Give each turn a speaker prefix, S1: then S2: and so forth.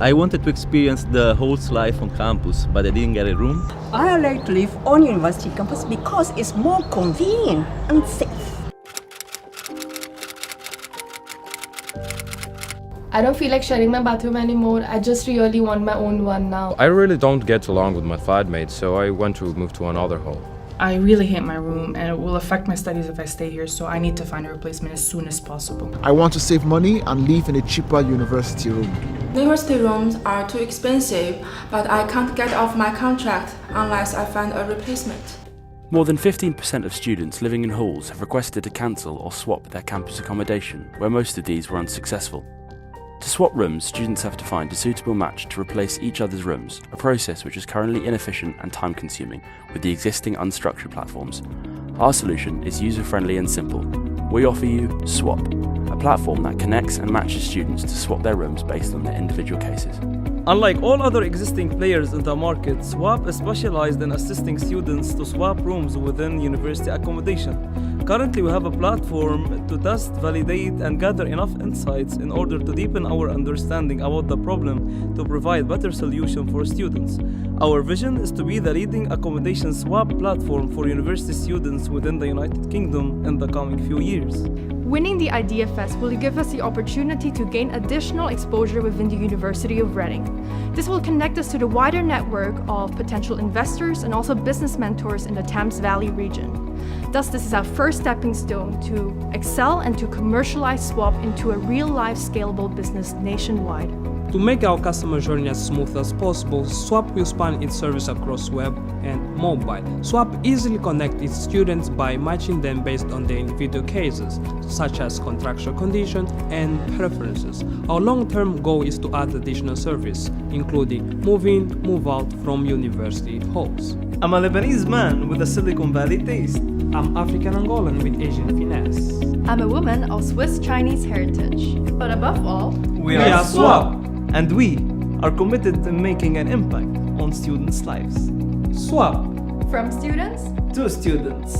S1: I wanted to experience the host life on campus, but I didn't get a room.
S2: I like to live on university campus because it's more convenient and safe.
S3: I don't feel like sharing my bathroom anymore. I just really want my own one now.
S4: I really don't get along with my flatmates, so I want to move to another hall.
S5: I really hate my room and it will affect my studies if I stay here, so I need to find a replacement as soon as possible.
S6: I want to save money and live in a cheaper university room.
S7: University rooms are too expensive, but I can't get off my contract unless I find a replacement.
S8: More than 15% of students living in halls have requested to cancel or swap their campus accommodation, where most of these were unsuccessful. To swap rooms, students have to find a suitable match to replace each other's rooms, a process which is currently inefficient and time-consuming with the existing unstructured platforms. Our solution is user-friendly and simple. We offer you Sswap, a platform that connects and matches students to swap their rooms based on their individual cases.
S9: Unlike all other existing players in the market, Sswap is specialized in assisting students to swap rooms within university accommodation. Currently, we have a platform to test, validate, and gather enough insights in order to deepen our understanding about the problem to provide better solution for students. Our vision is to be the leading accommodation swap platform for university students within the United Kingdom in the coming few years.
S10: Winning the IdeaFest will give us the opportunity to gain additional exposure within the University of Reading. This will connect us to the wider network of potential investors and also business mentors in the Thames Valley region. Thus, this is our first stepping stone to excel and to commercialize Sswap into a real-life scalable business nationwide.
S11: To make our customer journey as smooth as possible, Sswap will span its service across web and mobile. Sswap easily connects its students by matching them based on their individual cases, such as contractual conditions and preferences. Our long-term goal is to add additional service, including move in, move out from university halls.
S9: I'm a Lebanese man with a Silicon Valley taste.
S11: I'm African Angolan with Asian finesse.
S10: I'm a woman of Swiss Chinese heritage. But above all,
S9: we are Sswap, and we are committed to making an impact on students' lives.
S11: Sswap.
S10: From students
S9: to students.